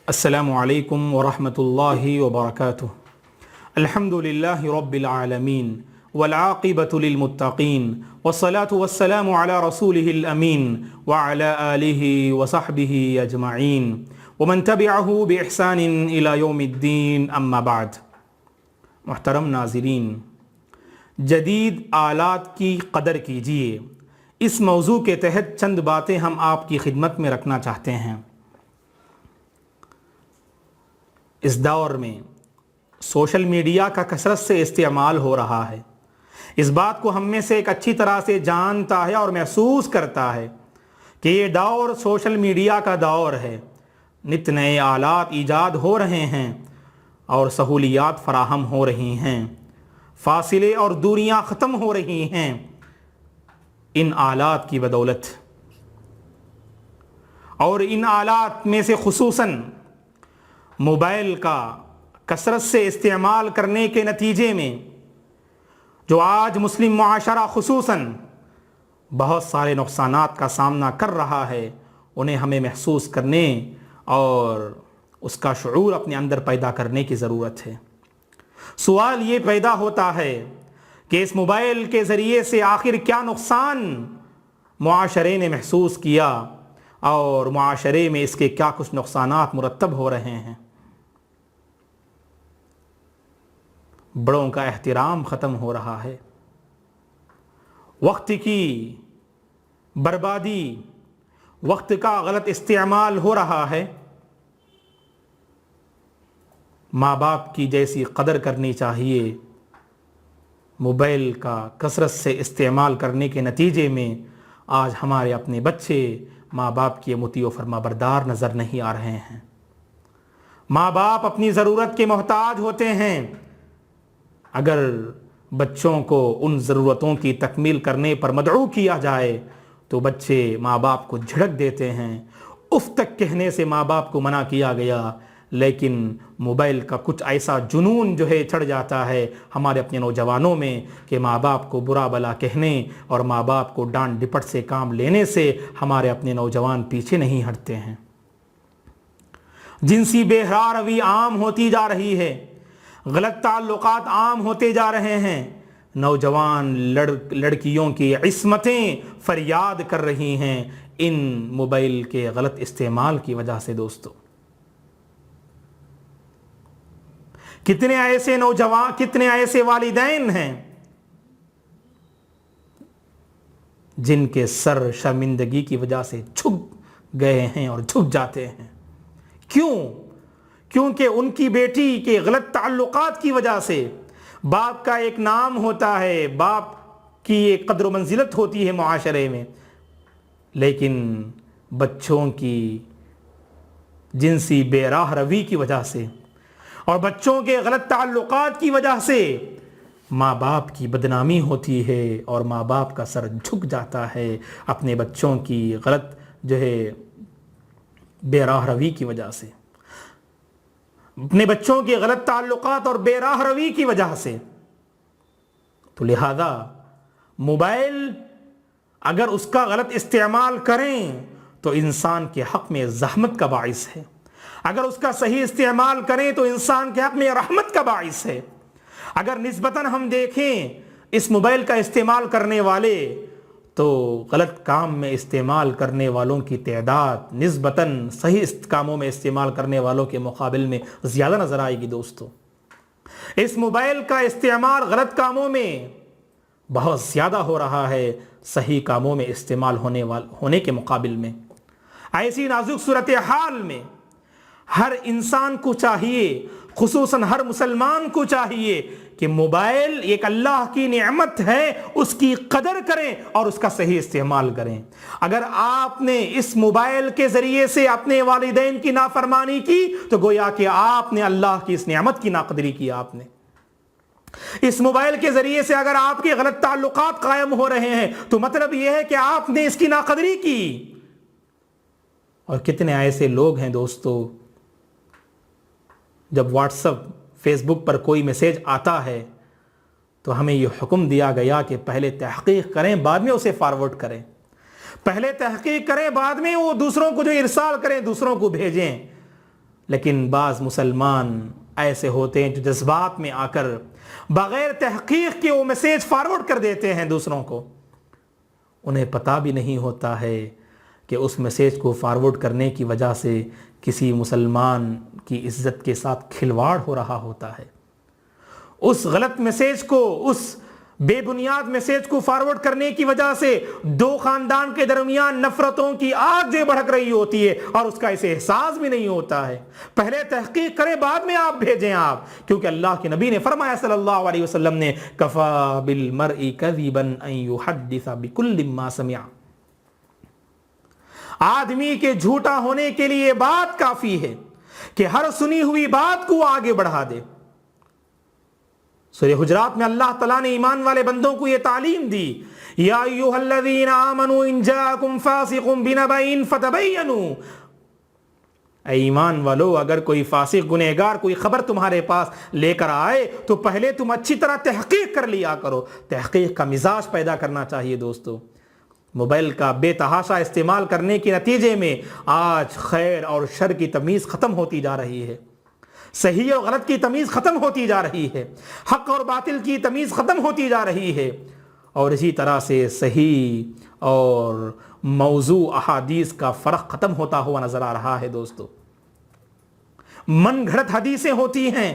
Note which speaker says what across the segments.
Speaker 1: السلام علیکم ورحمۃ اللہ وبرکاتہ۔ الحمد للہ رب العالمین والعاقبۃ للمتقین والصلاة والسلام علی رسولہ الامین وعلی آلہ وصحبہ اجمعین ومن تبعہ بإحسان الی یوم الدین، اما بعد۔ محترم ناظرین، جدید آلات کی قدر کیجیے، اس موضوع کے تحت چند باتیں ہم آپ کی خدمت میں رکھنا چاہتے ہیں۔ اس دور میں سوشل میڈیا کا کثرت سے استعمال ہو رہا ہے۔ اس بات کو ہم میں سے ایک اچھی طرح سے جانتا ہے اور محسوس کرتا ہے کہ یہ دور سوشل میڈیا کا دور ہے۔ نت نئے آلات ایجاد ہو رہے ہیں اور سہولیات فراہم ہو رہی ہیں، فاصلے اور دوریاں ختم ہو رہی ہیں ان آلات کی بدولت۔ اور ان آلات میں سے خصوصاً موبائل کا کثرت سے استعمال کرنے کے نتیجے میں جو آج مسلم معاشرہ خصوصاً بہت سارے نقصانات کا سامنا کر رہا ہے، انہیں ہمیں محسوس کرنے اور اس کا شعور اپنے اندر پیدا کرنے کی ضرورت ہے۔ سوال یہ پیدا ہوتا ہے کہ اس موبائل کے ذریعے سے آخر کیا نقصان معاشرے نے محسوس کیا اور معاشرے میں اس کے کیا کچھ نقصانات مرتب ہو رہے ہیں۔ بڑوں کا احترام ختم ہو رہا ہے، وقت کی بربادی، وقت کا غلط استعمال ہو رہا ہے۔ ماں باپ کی جیسی قدر کرنی چاہیے، موبائل کا کثرت سے استعمال کرنے کے نتیجے میں آج ہمارے اپنے بچے ماں باپ کی مطیع و فرما بردار نظر نہیں آ رہے ہیں۔ ماں باپ اپنی ضرورت کے محتاج ہوتے ہیں۔ اگر بچوں کو ان ضرورتوں کی تکمیل کرنے پر مدعو کیا جائے تو بچے ماں باپ کو جھڑک دیتے ہیں۔ اف تک کہنے سے ماں باپ کو منع کیا گیا، لیکن موبائل کا کچھ ایسا جنون جو ہے چڑھ جاتا ہے ہمارے اپنے نوجوانوں میں کہ ماں باپ کو برا بلا کہنے اور ماں باپ کو ڈانٹ ڈپٹ سے کام لینے سے ہمارے اپنے نوجوان پیچھے نہیں ہٹتے ہیں۔ جنسی بے حیا روی عام ہوتی جا رہی ہے، غلط تعلقات عام ہوتے جا رہے ہیں، نوجوان لڑکیوں کی عصمتیں فریاد کر رہی ہیں ان موبائل کے غلط استعمال کی وجہ سے۔ دوستو، کتنے ایسے نوجوان، کتنے ایسے والدین ہیں جن کے سر شرمندگی کی وجہ سے جھک گئے ہیں اور جھک جاتے ہیں۔ کیوں؟ کیونکہ ان کی بیٹی کے غلط تعلقات کی وجہ سے۔ باپ کا ایک نام ہوتا ہے، باپ کی ایک قدر و منزلت ہوتی ہے معاشرے میں، لیکن بچوں کی جنسی بے راہ روی کی وجہ سے اور بچوں کے غلط تعلقات کی وجہ سے ماں باپ کی بدنامی ہوتی ہے اور ماں باپ کا سر جھک جاتا ہے اپنے بچوں کی غلط جو ہے بے راہ روی کی وجہ سے، اپنے بچوں کے غلط تعلقات اور بے راہ روی کی وجہ سے۔ تو لہذا موبائل اگر اس کا غلط استعمال کریں تو انسان کے حق میں زحمت کا باعث ہے، اگر اس کا صحیح استعمال کریں تو انسان کے حق میں رحمت کا باعث ہے۔ اگر نسبتاً ہم دیکھیں اس موبائل کا استعمال کرنے والے تو غلط کام میں استعمال کرنے والوں کی تعداد نسبتاً صحیح کاموں میں استعمال کرنے والوں کے مقابل میں زیادہ نظر آئے گی۔ دوستو، اس موبائل کا استعمال غلط کاموں میں بہت زیادہ ہو رہا ہے صحیح کاموں میں استعمال ہونے کے مقابل میں۔ ایسی نازک صورتحال میں ہر انسان کو چاہیے، خصوصاً ہر مسلمان کو چاہیے کہ موبائل ایک اللہ کی نعمت ہے، اس کی قدر کریں اور اس کا صحیح استعمال کریں۔ اگر آپ نے اس موبائل کے ذریعے سے اپنے والدین کی نافرمانی کی تو گویا کہ آپ نے اللہ کی اس نعمت کی ناقدری کی۔ آپ نے اس موبائل کے ذریعے سے اگر آپ کے غلط تعلقات قائم ہو رہے ہیں تو مطلب یہ ہے کہ آپ نے اس کی ناقدری کی۔ اور کتنے ایسے لوگ ہیں دوستو، جب واٹس ایپ، فیس بک پر کوئی میسیج آتا ہے تو ہمیں یہ حکم دیا گیا کہ پہلے تحقیق کریں بعد میں اسے فارورڈ کریں، پہلے تحقیق کریں بعد میں وہ دوسروں کو جو ارسال کریں، دوسروں کو بھیجیں۔ لیکن بعض مسلمان ایسے ہوتے ہیں جو جذبات میں آ کر بغیر تحقیق کے وہ میسیج فارورڈ کر دیتے ہیں دوسروں کو. انہیں پتہ بھی نہیں ہوتا ہے کہ اس میسیج کو فارورڈ کرنے کی وجہ سے کسی مسلمان کی عزت کے ساتھ کھلواڑ ہو رہا ہوتا ہے. اس غلط میسیج کو، اس بے بنیاد میسیج کو فارورڈ کرنے کی وجہ سے دو خاندان کے درمیان نفرتوں کی آگ جو بڑھک رہی ہوتی ہے اور اس کا اسے احساس بھی نہیں ہوتا ہے. پہلے تحقیق کریں، بعد میں آپ بھیجیں آپ، کیونکہ اللہ کے نبی نے فرمایا صلی اللہ علیہ وسلم نے کفا بالمرء کذبا ان یحدث بکل ما سمع. آدمی کے جھوٹا ہونے کے لیے بات کافی ہے کہ ہر سنی ہوئی بات کو آگے بڑھا دے. سورہ حجرات میں اللہ تعالیٰ نے ایمان والے بندوں کو یہ تعلیم دی، یا ایھا الذین آمنوا ان جاءکم فاسق بنبأ فتبینوا. اے ایمان والو، اگر کوئی فاسق گنہگار کوئی خبر تمہارے پاس لے کر آئے تو پہلے تم اچھی طرح تحقیق کر لیا کرو. تحقیق کا مزاج پیدا کرنا چاہیے دوستو. موبائل کا بے تحاشا استعمال کرنے کے نتیجے میں آج خیر اور شر کی تمیز ختم ہوتی جا رہی ہے، صحیح اور غلط کی تمیز ختم ہوتی جا رہی ہے، حق اور باطل کی تمیز ختم ہوتی جا رہی ہے. اور اسی طرح سے صحیح اور موضوع احادیث کا فرق ختم ہوتا ہوا نظر آ رہا ہے دوستو. من گھڑت حدیثیں ہوتی ہیں،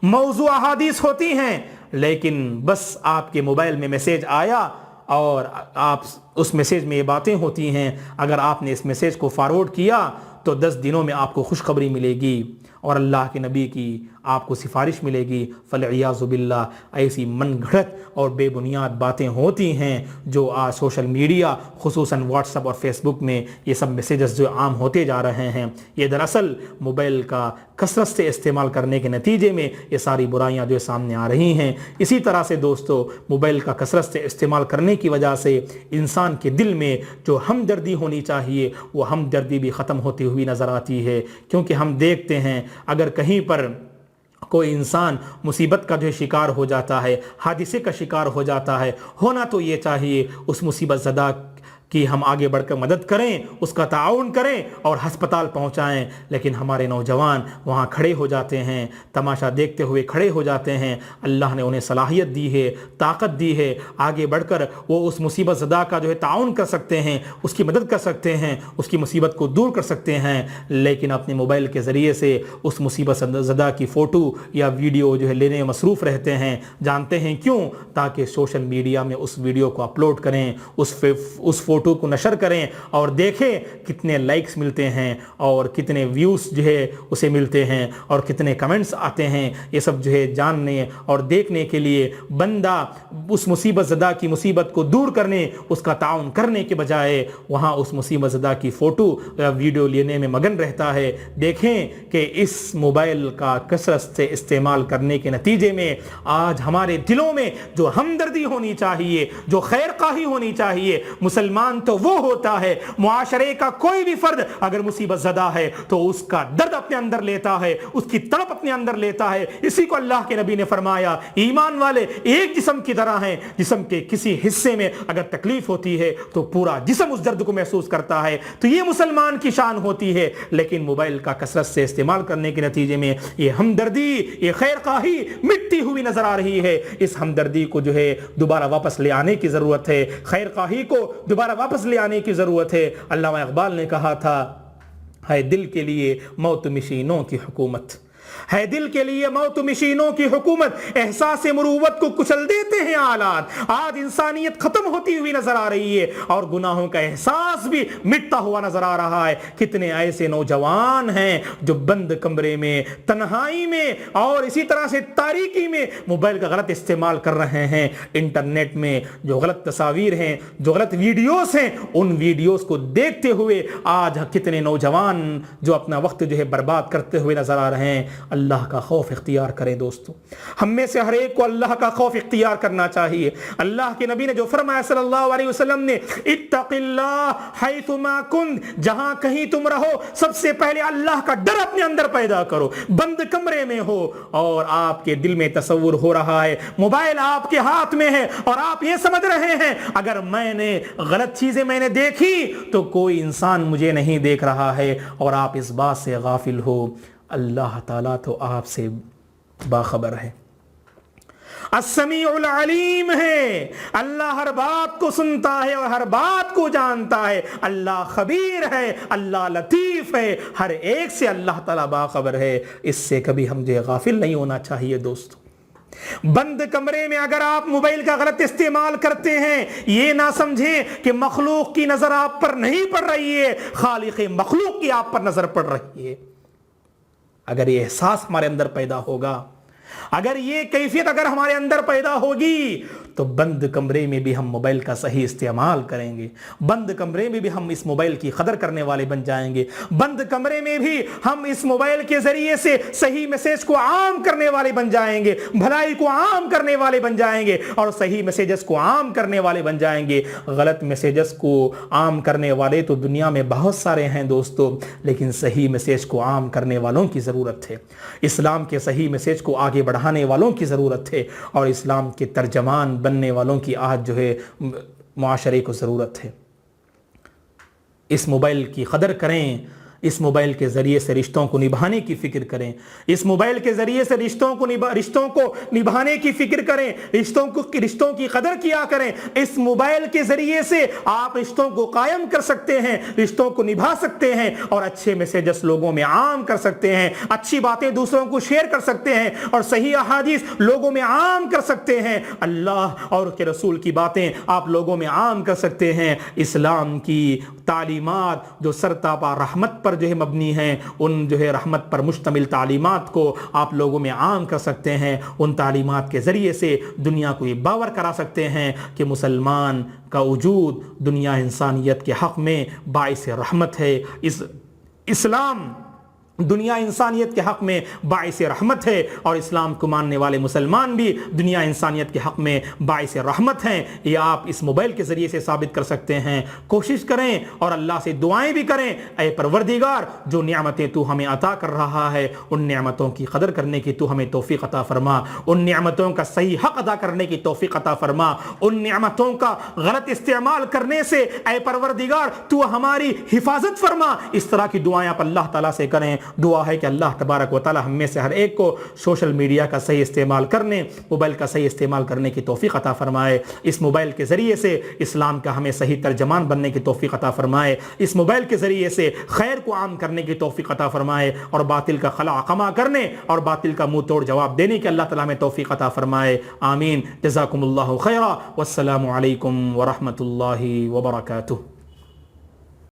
Speaker 1: موضوع احادیث ہوتی ہیں، لیکن بس آپ کے موبائل میں میسیج آیا اور آپ اس میسیج میں یہ باتیں ہوتی ہیں. اگر آپ نے اس میسیج کو فارورڈ کیا تو 10 دنوں میں آپ کو خوشخبری ملے گی اور اللہ کے نبی کی آپ کو سفارش ملے گی. فالعیاذ باللہ ایسی من گھڑت اور بے بنیاد باتیں ہوتی ہیں جو آج سوشل میڈیا خصوصاً واٹس ایپ اور فیس بک میں یہ سب میسیجز جو عام ہوتے جا رہے ہیں، یہ دراصل موبائل کا کثرت سے استعمال کرنے کے نتیجے میں یہ ساری برائیاں جو سامنے آ رہی ہیں. اسی طرح سے دوستو موبائل کا کثرت سے استعمال کرنے کی وجہ سے انسان کے دل میں جو ہمدردی ہونی چاہیے وہ ہمدردی بھی ختم ہوتی ہوئی نظر آتی ہے. کیونکہ ہم دیکھتے ہیں اگر کہیں پر کوئی انسان مصیبت کا جو شکار ہو جاتا ہے، حادثے کا شکار ہو جاتا ہے، ہونا تو یہ چاہیے اس مصیبت زدہ کہ ہم آگے بڑھ کر مدد کریں، اس کا تعاون کریں اور ہسپتال پہنچائیں. لیکن ہمارے نوجوان وہاں کھڑے ہو جاتے ہیں، تماشا دیکھتے ہوئے کھڑے ہو جاتے ہیں. اللہ نے انہیں صلاحیت دی ہے، طاقت دی ہے، آگے بڑھ کر وہ اس مصیبت زدہ کا جو ہے تعاون کر سکتے ہیں، اس کی مدد کر سکتے ہیں، اس کی مصیبت کو دور کر سکتے ہیں. لیکن اپنے موبائل کے ذریعے سے اس مصیبت زدہ کی فوٹو یا ویڈیو جو ہے لینے میں مصروف رہتے ہیں. جانتے ہیں کیوں؟ تاکہ سوشل میڈیا میں اس ویڈیو کو اپلوڈ کریں، اس فوٹو کو نشر کریں اور دیکھیں کتنے لائکس ملتے ہیں اور کتنے ویوز جو ہے اسے ملتے ہیں اور کتنے کمنٹس آتے ہیں. یہ سب جو ہے جاننے اور دیکھنے کے لیے بندہ اس مصیبت زدہ کی مصیبت کو دور کرنے، اس کا تعاون کرنے کے بجائے وہاں اس مصیبت زدہ کی فوٹو یا ویڈیو لینے میں مگن رہتا ہے. دیکھیں کہ اس موبائل کا کثرت سے استعمال کرنے کے نتیجے میں آج ہمارے دلوں میں جو ہمدردی ہونی چاہیے، جو خیر خواہی ہونی چاہیے، مسلمان تو وہ ہوتا ہے معاشرے کا کوئی بھی فرد اگر مصیبت زدہ ہے تو اس کا درد اپنے اندر لیتا ہے، اس کی تڑپ اپنے اندر لیتا ہے. اسی کو اللہ کے نبی نے فرمایا ایمان والے ایک جسم کی طرح ہیں، جسم کے کسی حصے میں اگر تکلیف ہوتی ہے تو پورا جسم اس درد کو محسوس کرتا ہے. تو یہ مسلمان کی شان ہوتی ہے. لیکن موبائل کا کثرت سے استعمال کرنے کے نتیجے میں یہ ہمدردی، یہ خیر خواہی مٹتی ہوئی نظر آ رہی ہے. اس ہمدردی کو جو ہے دوبارہ واپس لے آنے کی ضرورت ہے، خیر خواہی کو دوبارہ واپس لے آنے کی ضرورت ہے. علامہ اقبال نے کہا تھا ہے دل کے لیے موت مشینوں کی حکومت، ہے دل کے لیے موت مشینوں کی حکومت، احساس مروت کو کچل دیتے ہیں آلات. آج انسانیت ختم ہوتی ہوئی نظر آ رہی ہے اور گناہوں کا احساس بھی مٹتا ہوا نظر آ رہا ہے. کتنے ایسے نوجوان ہیں جو بند کمرے میں، تنہائی میں اور اسی طرح سے تاریکی میں موبائل کا غلط استعمال کر رہے ہیں. انٹرنیٹ میں جو غلط تصاویر ہیں، جو غلط ویڈیوز ہیں، ان ویڈیوز کو دیکھتے ہوئے آج کتنے نوجوان جو اپنا وقت جو ہے برباد کرتے ہوئے نظر آ رہے ہیں. اللہ کا خوف اختیار کریں دوستو. ہم میں سے ہر ایک کو اللہ کا خوف اختیار کرنا چاہیے. اللہ کے نبی نے جو فرمایا صلی اللہ علیہ وسلم نے اتق اللہ حیثما کنت، جہاں کہیں تم رہو سب سے پہلے اللہ کا ڈر اپنے اندر پیدا کرو. بند کمرے میں ہو اور آپ کے دل میں تصور ہو رہا ہے موبائل آپ کے ہاتھ میں ہے اور آپ یہ سمجھ رہے ہیں اگر میں نے غلط چیزیں میں نے دیکھی تو کوئی انسان مجھے نہیں دیکھ رہا ہے، اور آپ اس بات سے غافل ہو اللہ تعالیٰ تو آپ سے باخبر ہے، السمیع العلیم ہے، اللہ ہر بات کو سنتا ہے اور ہر بات کو جانتا ہے، اللہ خبیر ہے، اللہ لطیف ہے، ہر ایک سے اللہ تعالیٰ باخبر ہے۔ اس سے کبھی ہم جو غافل نہیں ہونا چاہیے دوستو۔ بند کمرے میں اگر آپ موبائل کا غلط استعمال کرتے ہیں، یہ نہ سمجھیں کہ مخلوق کی نظر آپ پر نہیں پڑ رہی ہے، خالق مخلوق کی آپ پر نظر پڑ رہی ہے۔ اگر یہ احساس ہمارے اندر پیدا ہوگا، اگر یہ کیفیت اگر ہمارے اندر پیدا ہوگی، تو بند کمرے میں بھی ہم موبائل کا صحیح استعمال کریں گے، بند کمرے میں بھی ہم اس موبائل کی قدر کرنے والے بن جائیں گے، بند کمرے میں بھی ہم اس موبائل کے ذریعے سے صحیح میسیج کو عام کرنے والے بن جائیں گے، بھلائی کو عام کرنے والے بن جائیں گے، اور صحیح میسیجز کو عام کرنے والے بن جائیں گے۔ غلط میسیجز کو عام کرنے والے تو دنیا میں بہت سارے ہیں دوستو، لیکن صحیح میسیج کو عام کرنے والوں کی ضرورت ہے، اسلام کے صحیح میسیج کو آگے بڑھانے والوں کی ضرورت ہے، اور اسلام کے ترجمان بننے والوں کی آج جو ہے معاشرے کو ضرورت ہے۔ اس موبائل کی قدر کریں، اس موبائل کے ذریعے سے رشتوں کو نبھانے کی فکر کریں، اس موبائل کے ذریعے سے رشتوں کو نبھانے کی فکر کریں، رشتوں کی قدر کیا کریں۔ اس موبائل کے ذریعے سے آپ رشتوں کو قائم کر سکتے ہیں، رشتوں کو نبھا سکتے ہیں، اور اچھے میسیجز لوگوں میں عام کر سکتے ہیں، اچھی باتیں دوسروں کو شیئر کر سکتے ہیں، اور صحیح احادیث لوگوں میں عام کر سکتے ہیں، اللہ اور اس کے رسول کی باتیں آپ لوگوں میں عام کر سکتے ہیں۔ اسلام کی تعلیمات جو سرتاپا رحمت پر جو ہے مبنی ہیں، ان جو ہے رحمت پر مشتمل تعلیمات کو آپ لوگوں میں عام کر سکتے ہیں۔ ان تعلیمات کے ذریعے سے دنیا کو یہ باور کرا سکتے ہیں کہ مسلمان کا وجود دنیا انسانیت کے حق میں باعث رحمت ہے، اسلام دنیا انسانیت کے حق میں باعث رحمت ہے، اور اسلام کو ماننے والے مسلمان بھی دنیا انسانیت کے حق میں باعث رحمت ہیں۔ یہ آپ اس موبائل کے ذریعے سے ثابت کر سکتے ہیں۔ کوشش کریں اور اللہ سے دعائیں بھی کریں، اے پروردگار جو نعمتیں تو ہمیں عطا کر رہا ہے، ان نعمتوں کی قدر کرنے کی تو ہمیں توفیق عطا فرما، ان نعمتوں کا صحیح حق ادا کرنے کی توفیق عطا فرما، ان نعمتوں کا غلط استعمال کرنے سے اے پروردگار تو ہماری حفاظت فرما۔ اس طرح کی دعائیں آپ اللہ تعالیٰ سے کریں۔ دعا ہے کہ اللہ تبارک و تعالی ہم میں سے ہر ایک کو سوشل میڈیا کا صحیح استعمال کرنے، موبائل کا صحیح استعمال کرنے کی توفیق عطا فرمائے، اس موبائل کے ذریعے سے اسلام کا ہمیں صحیح ترجمان بننے کی توفیق عطا فرمائے، اس موبائل کے ذریعے سے خیر کو عام کرنے کی توفیق عطا فرمائے، اور باطل کا خلا قما کرنے اور باطل کا منہ توڑ جواب دینے کی اللہ تعالی ہمیں توفیق عطا فرمائے۔ آمین۔ جزاکم اللہ خیرا، والسلام علیکم ورحمۃ اللہ وبرکاتہ۔